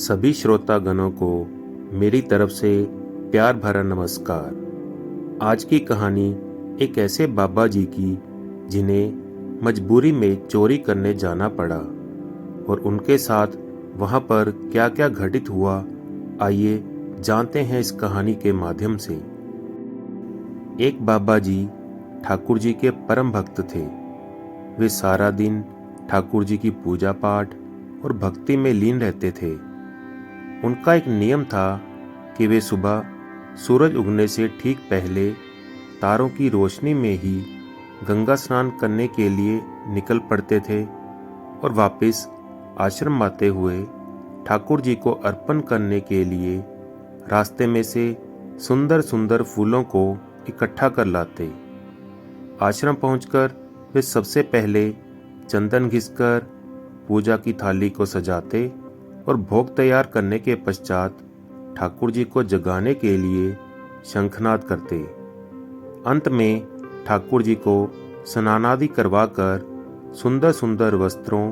सभी श्रोतागणों को मेरी तरफ से प्यार भरा नमस्कार। आज की कहानी एक ऐसे बाबा जी की जिन्हें मजबूरी में चोरी करने जाना पड़ा और उनके साथ वहाँ पर क्या क्या घटित हुआ, आइए जानते हैं इस कहानी के माध्यम से। एक बाबा जी ठाकुर जी के परम भक्त थे। वे सारा दिन ठाकुर जी की पूजा पाठ और भक्ति में लीन रहते थे। उनका एक नियम था कि वे सुबह सूरज उगने से ठीक पहले तारों की रोशनी में ही गंगा स्नान करने के लिए निकल पड़ते थे और वापस आश्रम आते हुए ठाकुर जी को अर्पण करने के लिए रास्ते में से सुंदर सुंदर फूलों को इकट्ठा कर लाते। आश्रम पहुंचकर वे सबसे पहले चंदन घिसकर पूजा की थाली को सजाते और भोग तैयार करने के पश्चात ठाकुर जी को जगाने के लिए शंखनाद करते। अंत में ठाकुर जी को स्नानादि करवाकर सुंदर सुंदर वस्त्रों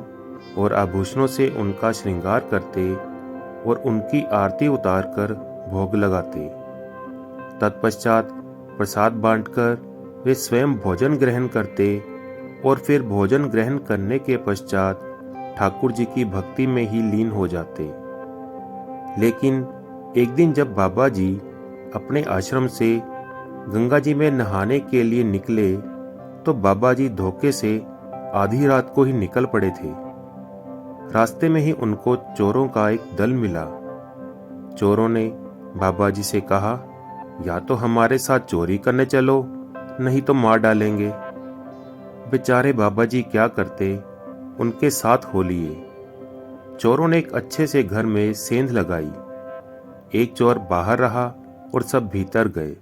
और आभूषणों से उनका श्रृंगार करते और उनकी आरती उतारकर भोग लगाते। तत्पश्चात प्रसाद बांटकर वे स्वयं भोजन ग्रहण करते और फिर भोजन ग्रहण करने के पश्चात ठाकुर जी की भक्ति में ही लीन हो जाते। लेकिन एक दिन जब बाबा जी अपने आश्रम से गंगा जी में नहाने के लिए निकले तो बाबा जी धोखे से आधी रात को ही निकल पड़े थे। रास्ते में ही उनको चोरों का एक दल मिला। चोरों ने बाबा जी से कहा, या तो हमारे साथ चोरी करने चलो, नहीं तो मार डालेंगे। बेचारे बाबा जी क्या करते, उनके साथ हो लिए। चोरों ने एक अच्छे से घर में सेंध लगाई। एक चोर बाहर रहा और सब भीतर गए।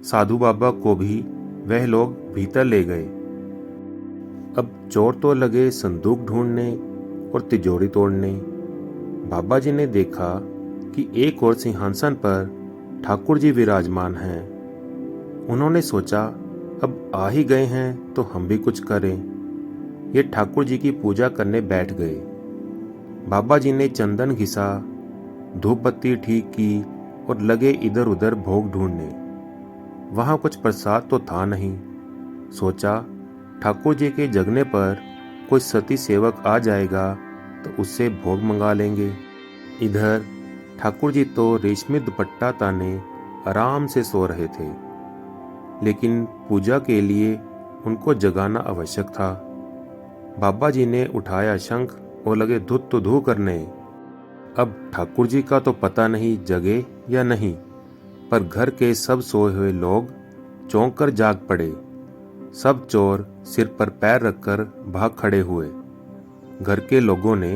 साधु बाबा को भी वह लोग भीतर ले गए। अब चोर तो लगे संदूक ढूंढने और तिजोरी तोड़ने। बाबा जी ने देखा कि एक और सिंहासन पर ठाकुर जी विराजमान हैं। उन्होंने सोचा, अब आ ही गए हैं तो हम भी कुछ करें। ये ठाकुर जी की पूजा करने बैठ गए। बाबा जी ने चंदन घिसा, धूप बत्ती ठीक की और लगे इधर उधर भोग ढूंढने। वहां कुछ प्रसाद तो था नहीं। सोचा, ठाकुर जी के जगने पर कोई सती सेवक आ जाएगा तो उससे भोग मंगा लेंगे। इधर ठाकुर जी तो रेशमी दुपट्टा ताने आराम से सो रहे थे, लेकिन पूजा के लिए उनको जगाना आवश्यक था। बाबा जी ने उठाया शंख और लगे धुत धू करने। अब ठाकुर जी का तो पता नहीं जगे या नहीं, पर घर के सब सोए हुए लोग चौंक कर जाग पड़े। सब चोर सिर पर पैर रखकर भाग खड़े हुए। घर के लोगों ने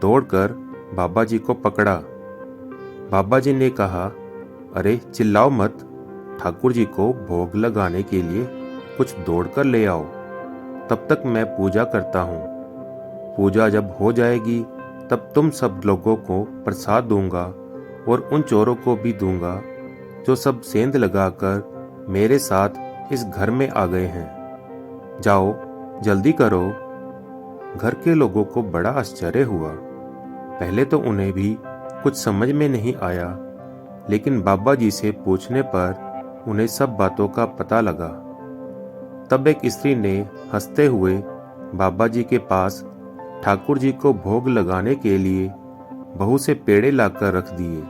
दौड़कर बाबा जी को पकड़ा। बाबा जी ने कहा, अरे चिल्लाओ मत, ठाकुर जी को भोग लगाने के लिए कुछ दौड़कर ले आओ, तब तक मैं पूजा करता हूँ। पूजा जब हो जाएगी तब तुम सब लोगों को प्रसाद दूंगा और उन चोरों को भी दूंगा जो सब सेंध लगाकर मेरे साथ इस घर में आ गए हैं। जाओ जल्दी करो। घर के लोगों को बड़ा आश्चर्य हुआ। पहले तो उन्हें भी कुछ समझ में नहीं आया, लेकिन बाबा जी से पूछने पर उन्हें सब बातों का पता लगा। तब एक स्त्री ने हंसते हुए बाबा जी के पास ठाकुर जी को भोग लगाने के लिए बहुत से पेड़े लाकर रख दिए।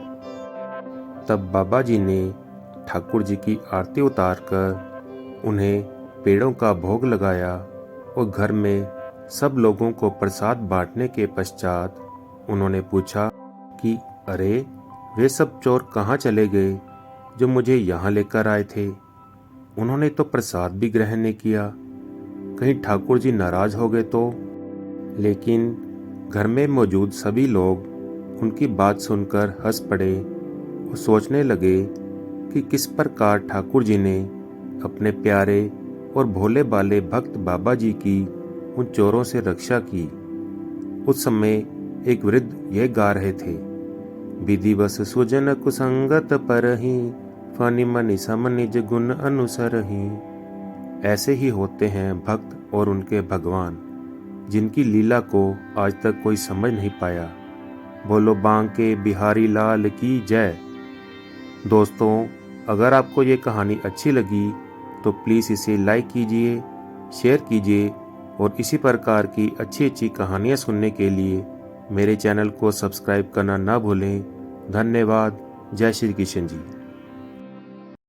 तब बाबा जी ने ठाकुर जी की आरती उतारकर उन्हें पेड़ों का भोग लगाया और घर में सब लोगों को प्रसाद बांटने के पश्चात उन्होंने पूछा कि अरे वे सब चोर कहाँ चले गए जो मुझे यहाँ लेकर आए थे। उन्होंने तो प्रसाद भी ग्रहण नहीं किया, कहीं ठाकुर जी नाराज हो गए तो। लेकिन घर में मौजूद सभी लोग उनकी बात सुनकर हंस पड़े और सोचने लगे कि किस प्रकार ठाकुर जी ने अपने प्यारे और भोले भाले भक्त बाबा जी की उन चोरों से रक्षा की। उस समय एक वृद्ध यह गा रहे थे, विधिवश सुजन कुसंगत परहि, फनि मनि सम निज गुण अनुसरहि। ऐसे ही होते हैं भक्त और उनके भगवान, जिनकी लीला को आज तक कोई समझ नहीं पाया। बोलो बांके बिहारी लाल की जय। दोस्तों, अगर आपको ये कहानी अच्छी लगी तो प्लीज़ इसे लाइक कीजिए, शेयर कीजिए और इसी प्रकार की अच्छी अच्छी कहानियाँ सुनने के लिए मेरे चैनल को सब्सक्राइब करना ना भूलें। धन्यवाद। जय श्री कृष्ण जी।